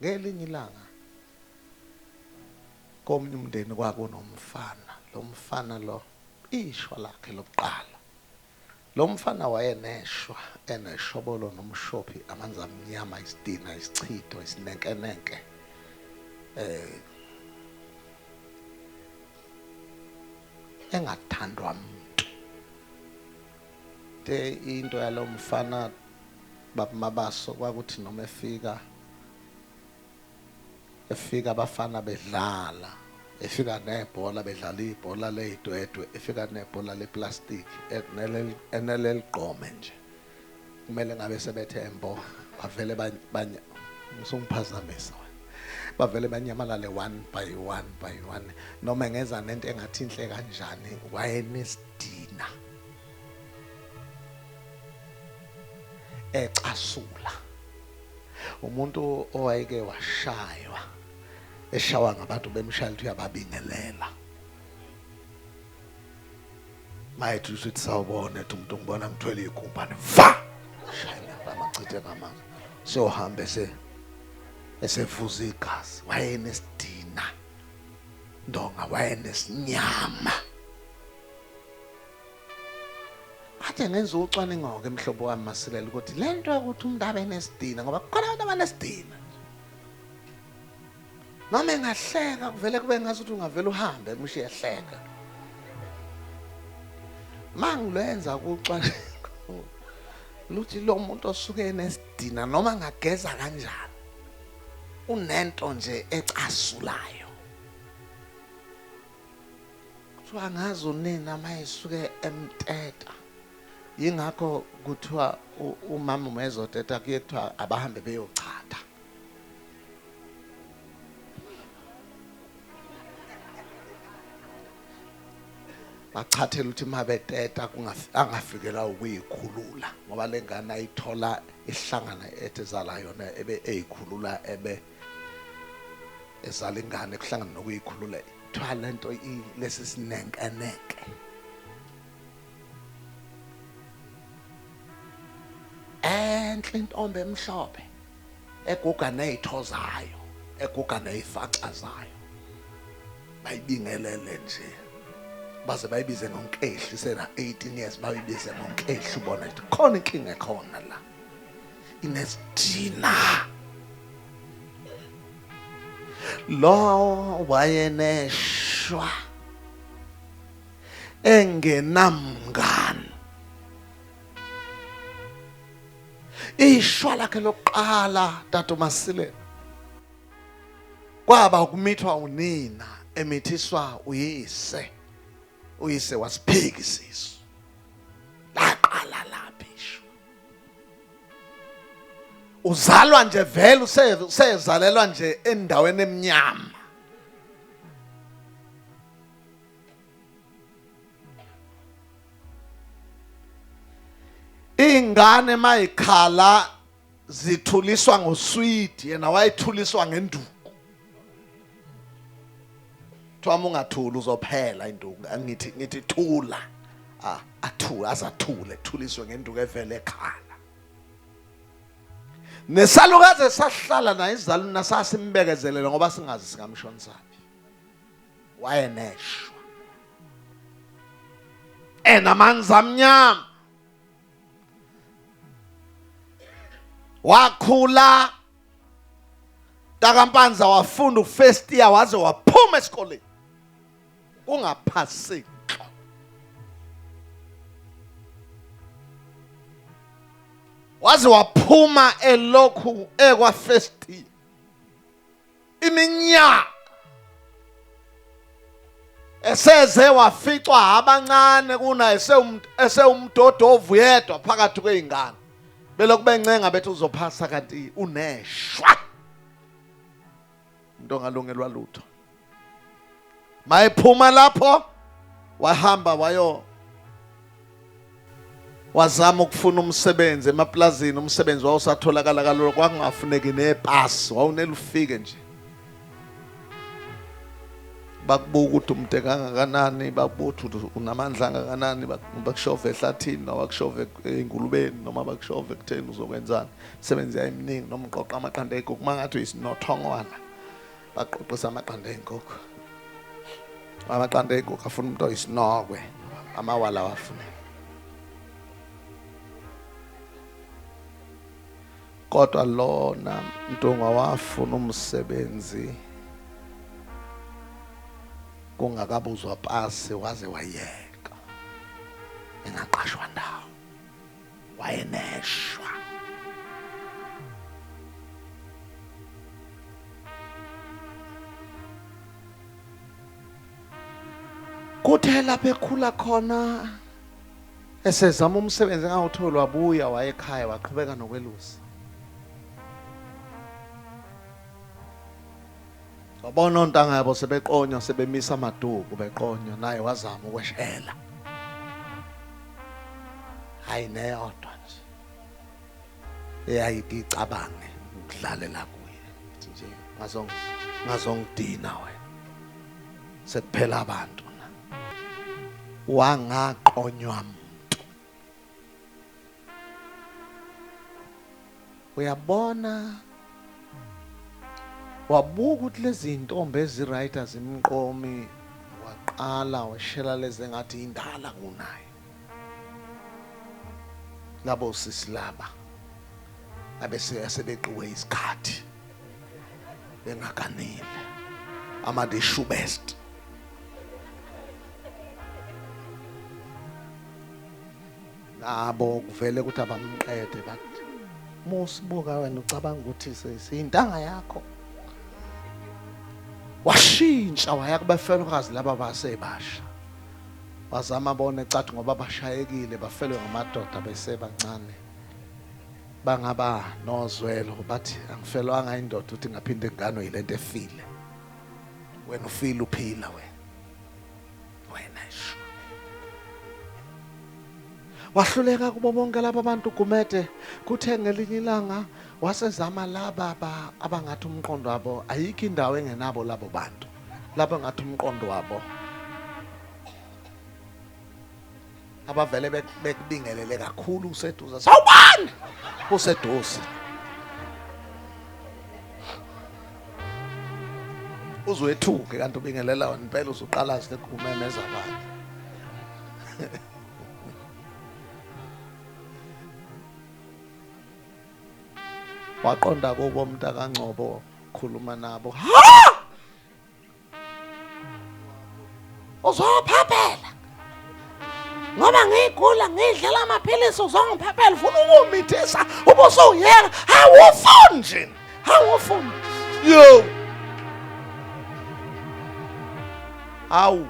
Ngelinye ilanga komnye umndeni kwakunomfana. Lo mfana lo ishwa lakhe lokuqala. Lo mfana wayeneshwa eneshobolo nomshophi amanzi amnyama isidina isichitho isinenkenenke. Engathandwa umuntu. Into yalo mfana babaso kwakuthi noma efika abafana bedlala, efika nebhola bedlala ibhola leyidwedwe, efika nebhola leplastic eneleligqome nje, kumele ngabe sebethe embo bavele ngisungiphazamisa bavele banyamalale one by one noma engeza nento engathi inhle kanjani wayenesidina ecasula. Umuntu owayeke washaywa eshawa ngabantu bemshayeli uyababingelela. Mayithi usithi sawubona ethi umuntu ngibona ngithwele igumbane va shayela amachithe ngamanzi siyohamba esevuza igazi. Wayenesidina ndonga, wayenesinyama. Athe ngenza ucwaningo ke mhlobo wami Masilela ukuthi lento ukuthi umuntu abe nesidina ngoba kukhona abantu abanesidina. Noma engahleka kuvele kube ngazuthi ungavela uhambe mushe ehleka. Mangilenza ukucwaningo luthi lo muntu osuke enesidina noma ngageza kanjani unento nje ecasulayo. Kuthiwa ngazi unina mayisuke emteta. Yingakho kuthiwa umama umezoteta kuye kuthiwa abahambe beyochatha. Bachathela ukuthi mabeteta angafikela ukuyikhulula ngoba lengane ayithola ihlangana ethezala yona ebe eyikhulula ebe ezala ingane kuhlangana nokuyikhulula. Kuthiwa lento lesi sinenkeneke. Enhle intombi emhlophe eguga nezithozayo, eguga nezifacazayo. Bayibingelele nje. Baze bayibize ngonkehli sena 18 years bayibize ngonkehli ubona ukuthi khona inkinga ekhona la. Inesidina. Lo wayeneshwa engenamngani. Ishwa lakhe lokuqala Tata Masilela kwaba ukumithwa unina emithiswa uyise. Uyise wasiphika isisu. Laqala lapha isho. Uzalwa nje vele usezalelwa nje endaweni emnyama. Ingane mayikhala zithuliswa ngoswidi yena wayithuliswa ngenduku. Thwama ungathula uzophela induku. Ngithi thula. Athula azathule thuliswe ngenduku evele ekhala. Nesalukazi esahlala naye izaluni nasasimbekezelela ngoba singazi sikamshonisaphi. Wayeneshwa. Enamanzi amnyama. Wakhula Takampanza wafunda first year waze waphuma esikoleni kungaphasi. Waze waphuma elokhu ekwa first year iminyaka eseze waficwa abancane kuna esewumdodovu yedwa phakathi kweingane. Belokhu bencenga bethi uzophasa kanti uneshwa. Into ngalungelwa lutho. Mayephuma lapho wahamba wazama ukufuna umsebenzi emaplazini. Umsebenzi wawusatholakala kalula kwakungafuneki nepasi wawunela ufike nje. bakubuka ukuthi umde kangakanani, bakubuka ukuthi unamandla kangakanani, bakushove ehlathini noma bakushove engulubeni noma bakushove ekutheni uzokwenzani. Sebenzi eminingi noma uqoqa amaqanda ey'nkukhu mangathi uyisinothongwana baqoqisa amaqanda ey'nkukhu. Amaqanda ey'nkukhu afuna umuntu oyisinokwe, amawala awafuni. Kodwa lona Mtunga wafuna umsebenzi kungakabuzwa pasi waze wayeka, engaqashwa ndawo, wayeneshwa. Kuthe lapho ekhula khona esezama umsebenzi engawutholi, wabuya wayekhaya waqhubeka nokwelusa. Wabona ontanga yabo sebeqonywa, sebemisa amaduku beqonywa, naye wazama ukweshela. Hayi neyodwa nje eyayithi icabange ukudlalela kuye nje, ngazongidina wena, sekuphela abantu na. Wangaqonywa muntu. Uyabona, wabuka ukuthi lezi intombi eziright azimqomi, waqala washela lezi engathi indala kunaye. Labo sisi laba abese sebeqiwe isikhathi bengakanile, the shoe best. Nabo kuvele ukuthi abamqede bathi, "Musibuka wena ucabanga ukuthi siyintanga yakho." Washintsha waya kubafelokazi laba basebasha. Wazama bona ecathi ngoba bashayekile bafelwe ngamadoda besebancane, bangaba nozwelo, bathi angifelwanga indoda ukuthi ngaphinde ngano yilento efile. Wena ufile uphila wena isho. Wahluleka kubo bonke laba bantu Gumede. Kuthe ngelinye ilanga wasezama laba abangathi umqondo wabo ayikho indawo engenabo labo bantu, laba ngathi umqondo wabo abavele bekubingelele kakhulu useduze. Sawubani useduze, uzwethuke kanti ubingelela wena impela, usuqala sekumemeza abantu. Waqonda kubo umntakaNgcobo, khuluma nabo. Ha! Uzophaphela ngoba ngigula ngidlela amaphilisi, uzongiphaphela ufuna ukumithisa ubusuyeka. Awufuni nje, awufuni. Yo, awu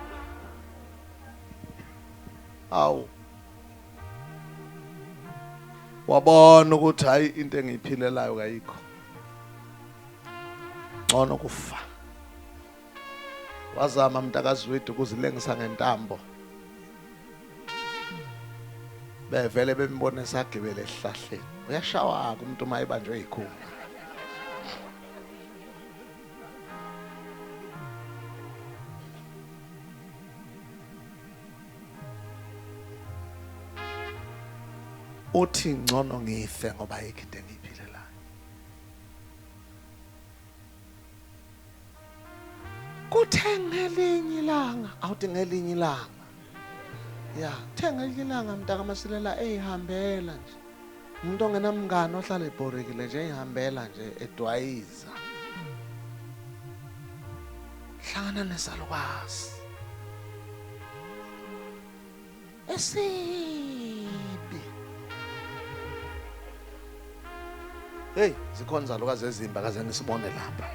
wabona ukuthi hayi into engiyiphilelayo kayikho, ngcono kufa. Wazama mntakaZwide ukuzilengisa ngentambo, bevele bembone sagibele esihlahleni. Uyashawaka umuntu uma ebanjwe yikhulu. Uthi ngcono ngife ngoba ayikho into engiyiphilelayo. Kuthe ngelinye ilanga, awuthi ngelinye ilanga, ya kuthe ngelinye ilanga mntakaMasilela eyihambela nje, umuntu ongenamngane ohlala ebhorekile nje, eyihambela nje edwayiza, hlangana nesalukazi esibi. Hey, zikhona izalukazi ezimbi akaze nisibone lapha.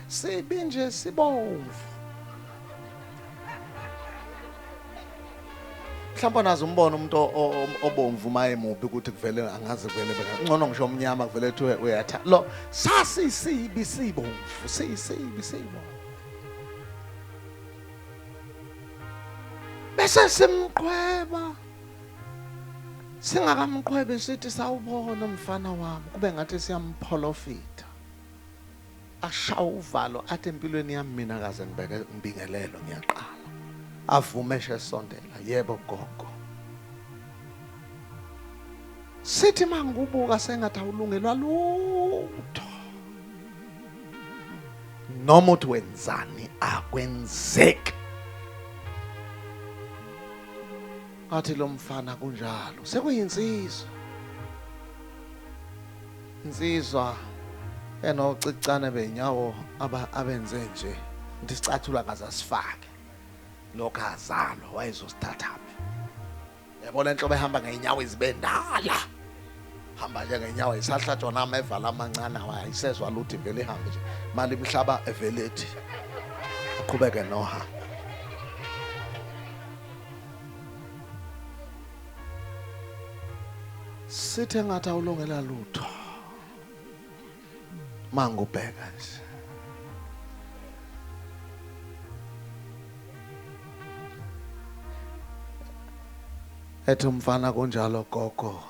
Sibi nje, sibomvu. Mhlawumbe nazo umbona umuntu obomvu maye mubi ukuthi kuvele angaze kuvele ngcono ngisho omnyama kuvele ethi uyatha. Lo sasisibi sibomvu, sibomvu. Bese simqhweba Singakamqhwebe sithi sawubona umfana wami kube ngathi siyampholofita. Ashaya uvalo athi empilweni yami mina kaze ngibeke ngibingelelo ngiyaqala. Avume esondela, yebo gogo. Sithi mangubuka sengathi awulungelwa lutho. Noma uthi wenzani akwenzeki. Athi lo mfana kunjalo sekuyinsizwa. Insizwa enocicane benyawo abenze nje nti sicathula kaza sifake. Lokho azalo wayezosithathaphi. Yabona enhlobo ehamba ngeenyawo izibendala. Hamba nje ngeenyawo isahlatshwa nama evala amancane ayisezwa luthi vele ihambe nje. Mali Umhlaba evelethi. Aqhubeke noha. Sithe ngathi awulungela lutho. Mangubheka nje. Ethi umfana kunjalo gogo.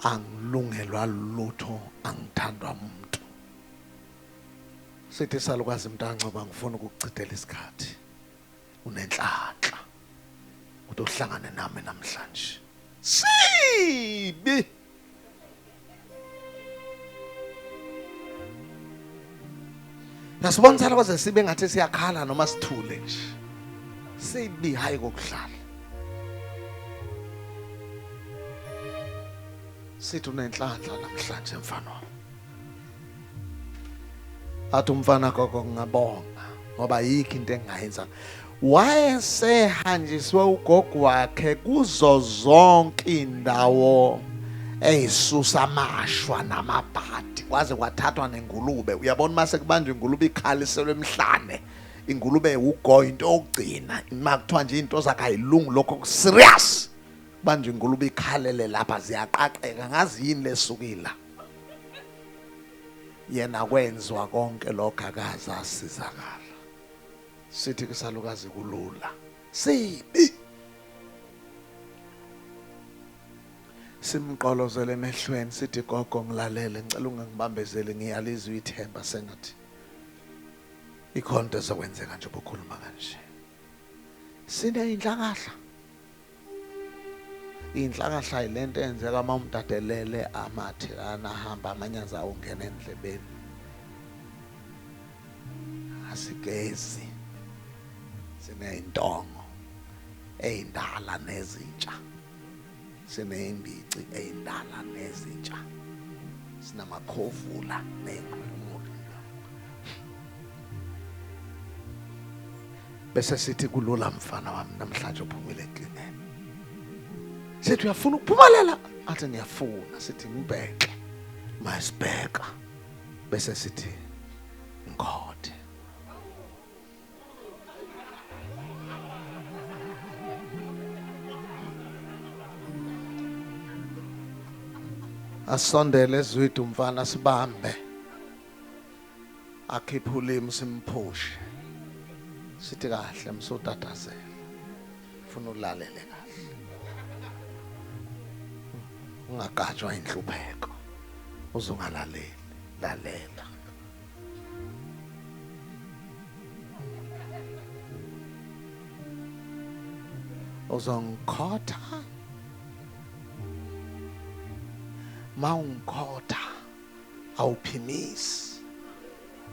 Angilungelwa lutho, angithandwa umuntu. Sithi salukazi Mntancoba ngifuna ukukuchithela isikhathi. Unenhlanhla. Utohlangane nami namhlanje. Sibi. Nasibona salukazi sibe ngathi siyakhala noma sithule nje. Sibi hayi kokudlala. Sithi unenhlanhla namhlanje mfana wami. Athi umfana gogo ngiyabonga ngoba yikho into engayenza. Wayesehanjiswe ugogo wakhe kuzo zonke indawo eyisusa amashwa namabhadi kwaze kwathathwa nengulube. Uyabona mase kubanjwe ingulube ikhaliselwe emhlane. Ingulube ugo into okugcina makuthiwa nje into zakayilungu lokho serious. Banjwe ingulube ikhalele lapha ziyaqaqeka ngazi yini lesukila. Yena kwenzwa konke lokho akaza asizakala. Sithi kusalukazi kulula. Sibi. Simqolozele emehlweni sithi gogo ngilalele ngicela ungangibambezeli ngiyalizwe ithemba sengathi ikhonto ezokwenzeka nje bokhuluma kanje. Sine indlakahla. Inhlakahla ilento enzeka uma umdadelele amathe anahamba amanyaza ungena endlebeni. Asigezi. Sineyintongo eyindala nezintsha. Sineyimbici eyindala nezintsha. Sinamakhovula neqhulumo. Bese sithi kulula mfana wami namhlanje uphumile eklineni. Sithi uyafuna ukuphumelela athi ngiyafuna sithi ngibheke masibheka bese sithi ngikode asondele ezwithu umfana sibambe akhiphe ulimi simphushe sithi kahle msotatazela ufuna ulalele kahle ungagajwa inhlupheko uzongalaleli lalela uzongikhotha mawungikhotha awuphimisi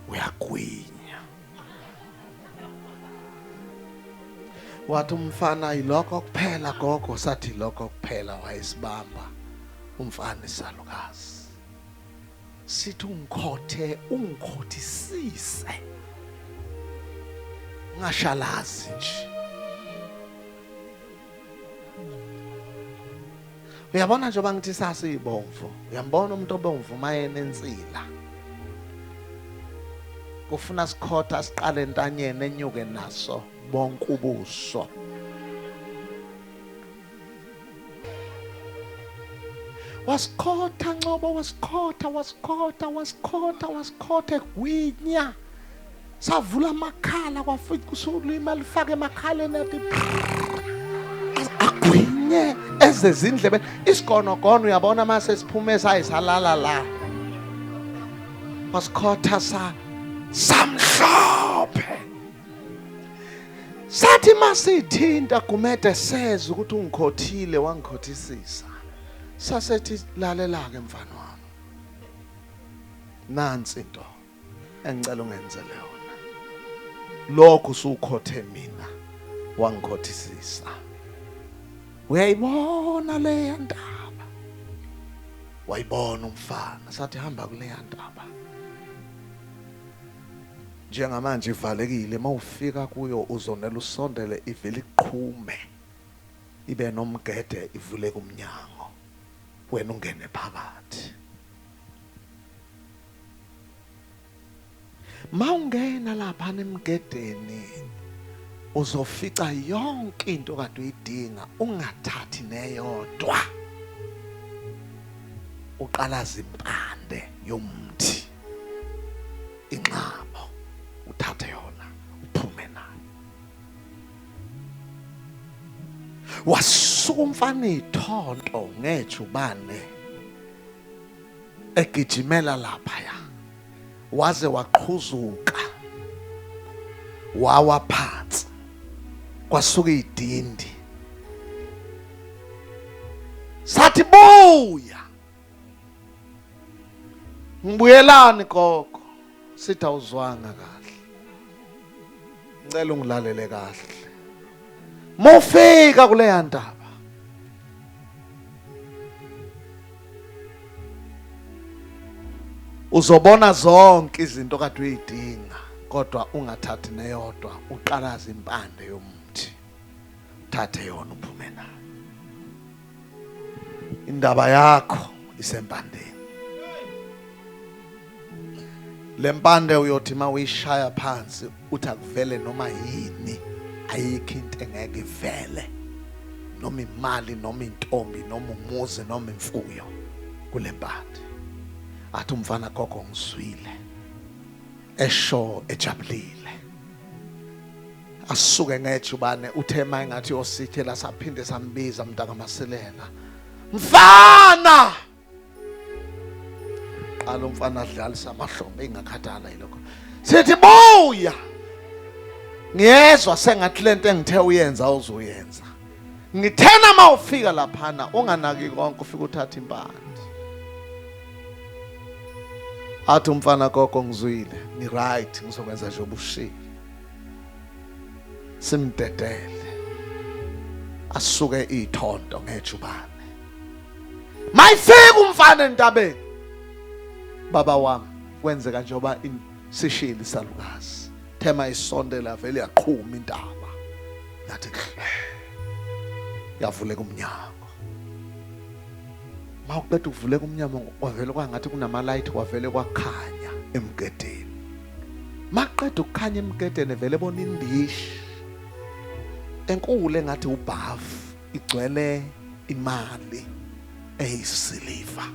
uyagwinya wathi umfana ilokho kuphela gogo sathi lokho kuphela wayesibamba umfana isalukazi sithi ungikhothisise ngashalazi nje uyabona njengoba ngithi sasiyibomvu uyambona umuntu obomvu maye nensila kufuna sikhotha siqale entanyeni enyuke naso bonke ubuso wasikhotha Ncobo wasikhotha egwinya savula amakhala kwafika usulima lifake emakhaleni athi agwinye eze zindlebe isigonogono uyabona mase siphume sayisalala la wasikhotha samhlophe sathi masithinta Gumede seza ukuthi ungikhothile wangikhothisisa sasethi lalela ke mfana wami nansi into engicela ungenzele yona lokho usukhothe mina wangikhothisisa uyayibona le ndaba wayibona umfana sathi hamba kule ndaba njengamanje ivalekile mawufika kuyo uzonela usondele ivele iqhume ibe nomgede ivule kumnyango wena ungene phakathi mawungena lapha nemgedeni uzofica yonke into kade uyidinga ungathathi neyodwa uqalaza impande yomthi inqabo uthathe yona uphume nayo wasuka umfana ithonto ngejubane egijimela lapha ya waze waqhuzuka wawa phansi kwasuka idindi sathi buya ngibuyelani gogo sithi awuzwanga kahle ngicela ungilalele kahle mofika kule ndaba uzobona zonke izinto kade uyidinga kodwa ungathathi neyodwa uqalaza impande yomthi thathe yona uphume nayo indaba yakho isempandeni lempande uyothi mawuyishaya phansi uthi akuvele noma yini ayikho into engeke ivele noma imali noma intombi noma umuzi noma imfuyo kulempande athi umfana gogo ngizwile esho ejabulile asuke ngejubane uthema engathi yosithela saphinde sambiza mntaka Masilela mfana qala umfana adlalisa amahlombe engakhathala yilokho sithi buya ngiyezwa sengathi lento engithe uyenza uzoyenza ngithena mawufika laphana unganaki konke ufika uthatha impande athi umfana gogo ngizwile ni right ngizokwenza nje obushilo simdedele asuke ithonto ngejubane mayifika umfana entabeni baba wami kwenzeka njengoba sishili salukazi thema isondela vele yaqhuma intaba yathi yavuleka umnyango mawuqeda ukuvuleka umnyango kwavele kwangathi kunamalayithi kwavele kwakhanya emgedeni maqeda ukukhanya emgedeni vele bona indishi enkulu engathi ubhavu igcwele imali eyisiliva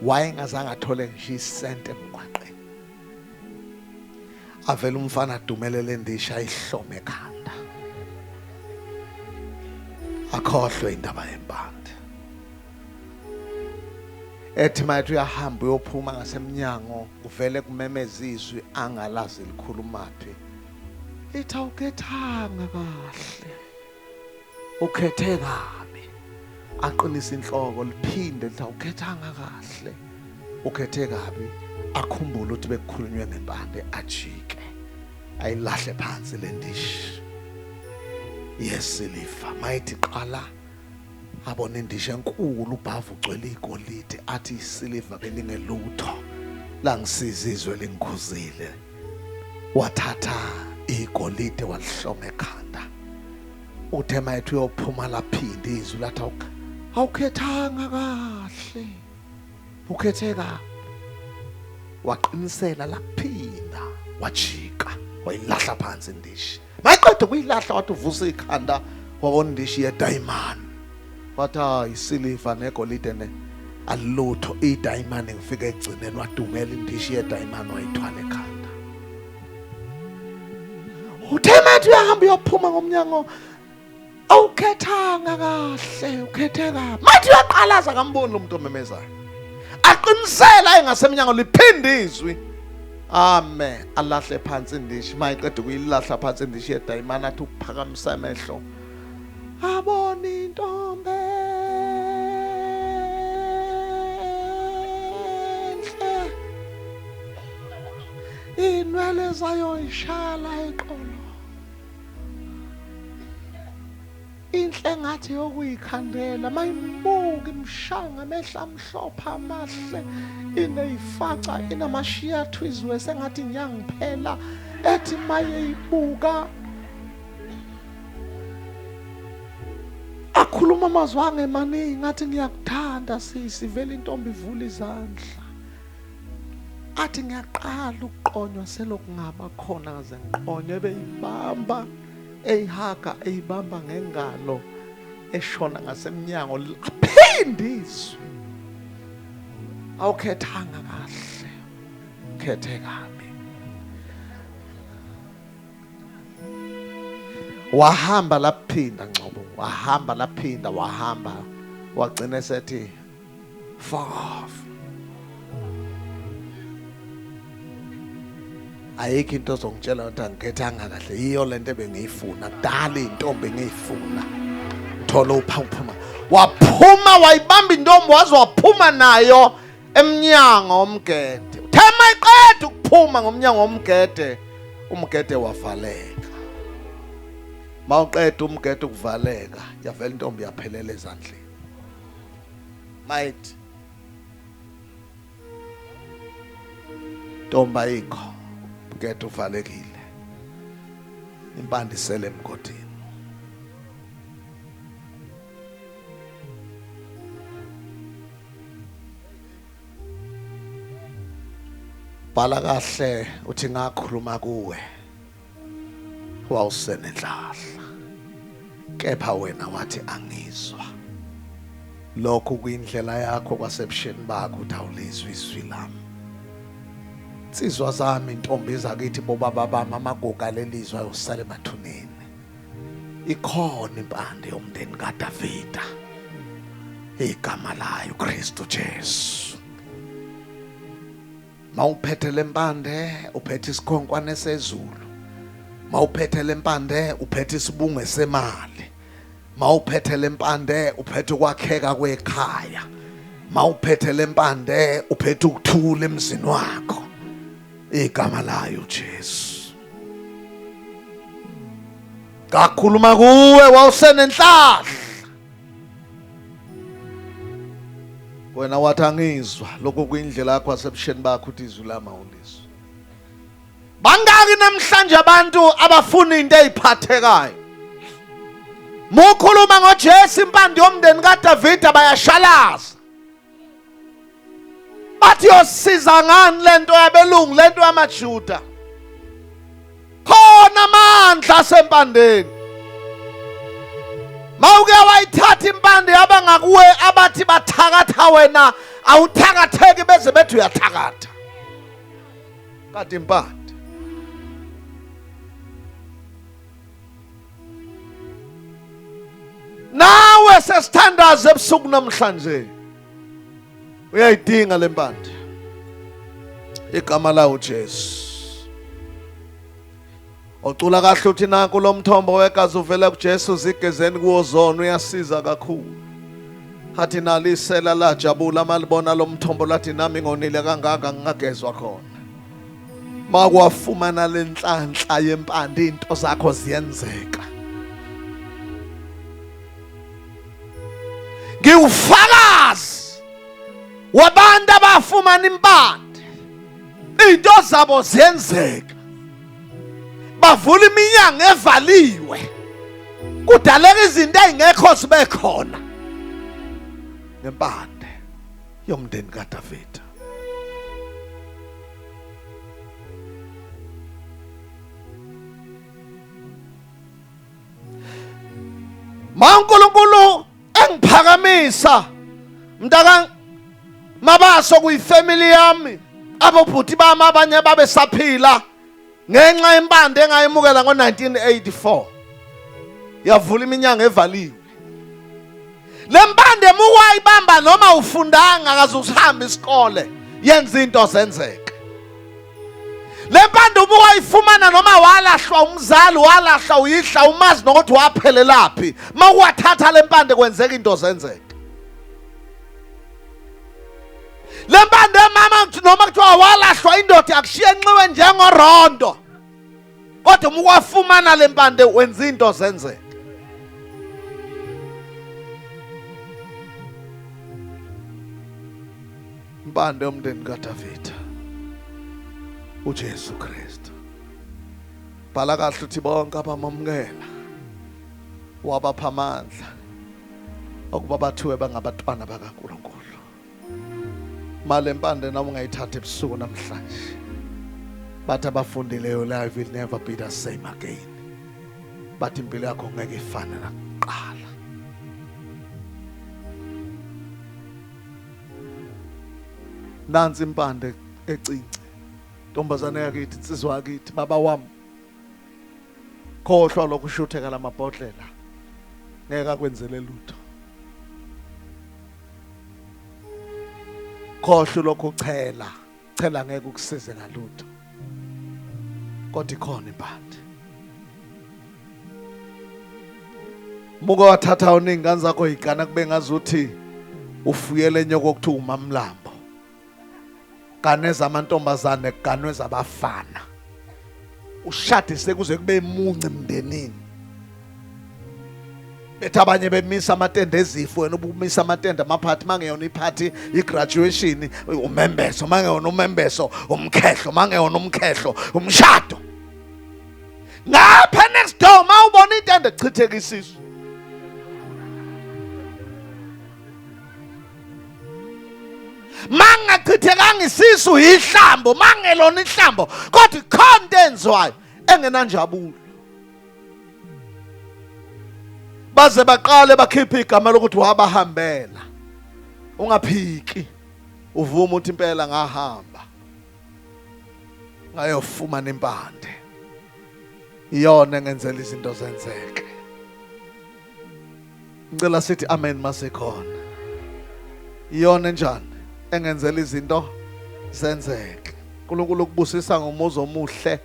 wayengazange athole nje isente emgwaqeni avela umfana adumelele indisha ayihlome ekhanda akhohlwe indaba yempande ethi mathi uyahamba uyophuma ngasemnyango uvele kumemeza izwi angalazi likhulumaphi lithi awukhethanga kahle ukhethe kabi aqinisa inhloko liphinde lithi awukhethanga kahle ukhethe kabi akhumbule ukuthi bekukhulunywe ngempande ajike ayilahle phansi lendishi yesiliva mayithi qala abona indisha enkulu ubhavu ugcwele igolide athi isiliva belingelutho langisizizwe lingikhuzile wathatha igolide walihloma ekhanda uthema ethi uyophuma laphinde izwi lathi awukhethanga kahle ukhethe kabi waqinisela laphinda wajika wayilahla phansi indishi mayiqeda ukuyilahla wathi uvusa ikhanda wabona indishi yediamond wathi isiliva negolide ne alutho idiamond ngifike egcineni wadumela indishi yediamond wayithwala ekhanda uthema ethi uyahamba uyophuma ngomnyango awukhethanga kahle, ukhethe kabi. Mathi uyaqalaza kamboni lo muntu omemezayo. Aqinisela engasemnyango liphinde izwi. Amen. Alahle phansi indishi. Mayiqeda ukuyilahla phansi indishi yedayimana athi uphakamisa amehlo. Abona intombi enhle. Inwele zayo ishala eqolo. Inhle ngathi yokuyikhandela, mayibuka imshanga amehla amhlophe amahle, ineyifaca inamashiya thwizwe sengathi inyangiphela, ethi mayeyibuka akhuluma amazwi angemaningi ngathi ngiyakuthanda sisi, vele intombi ivula izandla. Athi ngiyaqala ukuqonywa selokungaba khona ngaze ngiqonywe beyibamba eyihaga eyibamba ngengalo eshona ngasemnyango liphindizwe. Awukhethanga kahle, ukhethe kabi. Wahamba laphinda Ngcobo, wahamba laphinda, wahamba wagcina esethi fuck off. Ayikho into ozongitshela ukuthi angikhethanga kahle, yiyo lento ebengiyifuna kudala, intombi engiyifuna. Thola uphuma, waphuma wayibamba intombi waze waphuma nayo emnyango omgede. Uthema iqeda ukuphuma ngomnyango omgede, umgede wavaleka. Mawuqeda umgede ukuvaleka, yavela intombi yaphelela ezandleni. Might Ntombi ayikho, umgede uvalekile, impande isele emgodini. Bhala kahle uthi ngakhuluma kuwe wawusenenhlahla, kepha wena wathi angizwa. Lokhu kuyindlela yakho kwasebusheni bakho uthi awulizwi izwi lami. Insizwa zami, intombi zakithi, bobaba bami, amagugu alelizwe ayosala emathuneni. Ikhona impande yomndeni kaDavida, igama layo Kristu Jesu. Mawuphethe lempande uphethe isikhonkwane sezulu. Mawuphethe lempande uphethe isibungu semali. Mawuphethe lempande uphethe ukwakheka kwekhaya. Mawuphethe lempande uphethe ukuthula emzini wakho. Igama layo Jesu. Kakhuluma kuwe wawusenenhlahla, wena wathi angizwa. Lokho kuyindlela yakho wasebusheni bakho uthi izwi lami awulizwa. Bangaki namhlanje abantu abafuna into eziphathekayo? Mukhuluma ngoJesu, impande yomndeni kaDavida, bayashalaza. Bathi yosiza ngani lento yabelungu, lento yamaJuda? Khona amandla asempandeni. Mawuke wayithatha impande yabangakuwe abathi bathakatha, wena awuthakatheki beze bethi uyathakatha. Kanti impande nawe sesithandaza ebusuku namhlanje, uyayidinga lempande. Igama lawo Jesu. Ocula kahle uthi nanku lo mthombo wegazi uvela kuJesu, zigezeni kuwo zona, uyasiza kakhulu. Hathi nalisela lajabula malibona lo mthombo, lathi nami ngonile kangaka ngingagezwa khona. Makwafumana lenhlanhla yempande, into zakho ziyenzeka. Ngiwufakazi wabantu abafumana impande, into zabo ziyenzeka. Bavula iminyango evaliwe, kudaleka izinto ezingekho zibe khona ngempande yomndeni kaDavida. MaNkulunkulu engiphakamisa mntaka Mabaso kuyifamily yami, abobhuti bami abanye babe saphila ngenxa yempande engayimukela ngo1984. Yavula iminyanga evaliwe. Lempande muwayibamba noma ufundanga akaze uhambe isikole, yenza into zenzeke. Lempande muwayifumana noma walahlwa umzali, walahlwa uyihla, umazi nokuthi waphelelaphi. Mawuwathatha lempande kwenzeka into zenzeke. Lempande mama noma kuthiwa walahlwa indoda akushiye enxiwe njengorondo. Kodwa muwafumana lempande wenza into zenzeke. Impande yomndeni kaDavida uJesu Kristu. Bhala kahle uthi bonke abamamukela wabapha amandla okuba bathiwe bangabantwana bakaNkulunkulu. Male mpande nawe ungayithatha ebusuku namhlanje. Bathi abafundileyo, life will never be the same again. Bathi impilo yakho ngeke ifane nakuqala. Nansi impande ecinci. Ntombazane yakithi, insizwa yakithi, baba wami. Khohlwa lokhu ushutheka lamabhodlela. Ngeke akwenzele lutho. Khohlwa lokhu uchela. Chela ngeke ukusize ngalutho. Kodwa ikhona impande. Muko wathatha uningane zakho igana kube ngazuthi ufuyele nyoko okuthiwa umamlambo. Ganeza amantombazane, ganweza abafana. Ushadise kuze kube munci emndenini. Bethi abanye bemisa amatende ezifo, wena ubumisa amatende amaphathi, mangeyona iphathi igraduation, umembeso, mangeyona umembeso, umkhehlo, mangeyona umkhehlo, umshado. Ngapha next door mawubona itende chitheka isisu. Mangachithekanga isisu ihlambo, mangelona ihlambo, kodwa ikhonto enzwayo engenanjabulo. Baze baqale bakhipha igama lokuthi wabahambela. Ungaphiki, uvuma uthi impela ngahamba ngayofumana impande. Iyona engenzela izinto zenzeke. Ngicela sithi amen masekhona. Iyona njani engenzela izinto zenzeke. uNkulunkulu ukubusisa ngomuzo omuhle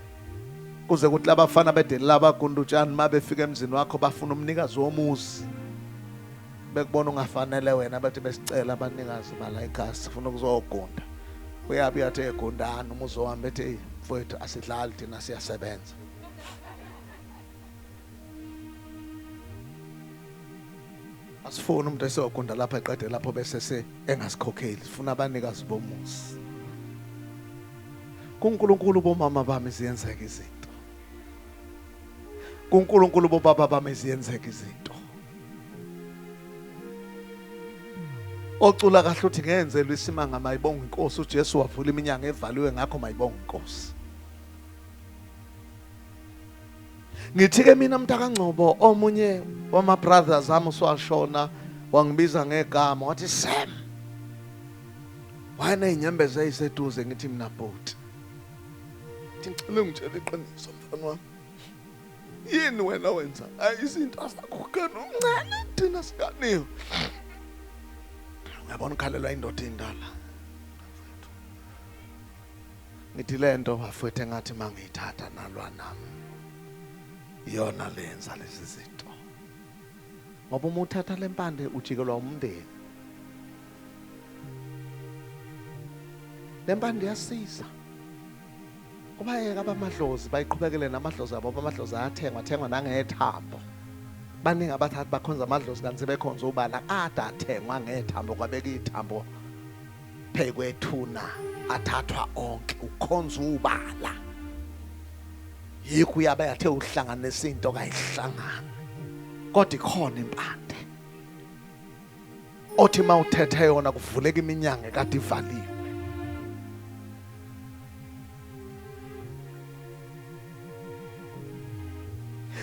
kuze kuthi labafana bedeli labagundutshani mabefika emzini wakho bafuna umnikazi womuzi. Bekubona ungafanele wena bathi besicela abanikazi bala ekhaya sifuna ukuzogunda. Uyabi yathi egundana umuzo wami bethi mfowethu asidlali thina siyasebenza. Asifuna umuntu esogunda lapha eqede lapho bese engasikhokheli. Sifuna abanikazi bomuzi. kuNkulunkulu bomama bami ziyenzeka izinto. kuNkulunkulu bobaba bami ziyenzeka izinto. Ocula kahle uthi ngenzelwe isimanga mayibonga inkosi. uJesu wavula iminyanga evaliwe ngakho mayibonga inkosi. Ngithi ke mina mntakaNgcobo omunye wama brothers ami uswashona wangibiza ngegama wathi Sam. Wayena inyembezi eyiseduze ngithi mina bhuti. Ngicela ngitshela iqiniso mfana wami. Yini wena wenza? Izinto asakhukana umncane thina sikaniwe. Ngiyabona ukhalelwa indoda indala. Ngithi lento bafethe ngathi mangiyithatha nalwa nami. Iyona lenza lezi zinto. Ngoba uma uthatha lempande ujikelwa umndeni. Lempande yasiza. Kubayeka abamadlozi bayiqhubekele namadlozi abo. Amadlozi ayathengwa nangethambo. Baningi abathatha bakhonza amadlozi kanti sebekhonza ubala ade athengwa ngethambo kwabeka ithambo phekwethuna athathwa onke ukhonza ubala. Yikho uyabe yathe uhlanganisa into kayihlangana. Kodwa ikhona impande. Othi mawuthethe yona kuvuleka iminyanga kade ivaliwe.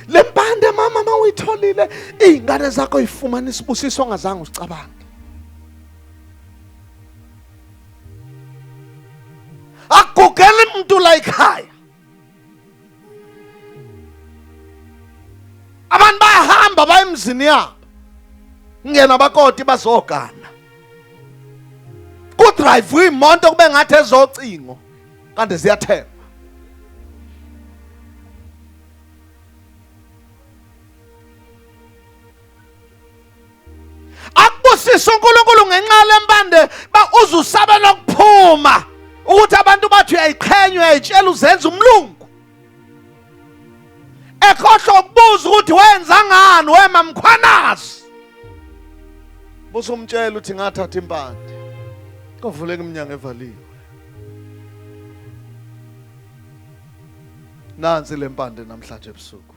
Lempande mama mawuyitholile izingane zakho ifumana isibusiso ongazange usicabange. Akugele umuntu la ekhaya. Abantu bayahamba baye emzini yabo. Ngena abakoti bazogana. Kudrive imoto kube ngathi ezocingo kanti ziyathemba. Akubusisa uNkulunkulu ngenxa lempande ba uzusabe lokuphuma ukuthi abantu bathi uyayiqhenya uyayitshela uzenza umlungu. Ekhohlwa ukubuza ukuthi wenza ngani wemamkhwanazi. Buza umtshela uthi ngathatha impande. Kuvuleka iminyango evaliwe. Nansi lempande namhlanje ebusuku.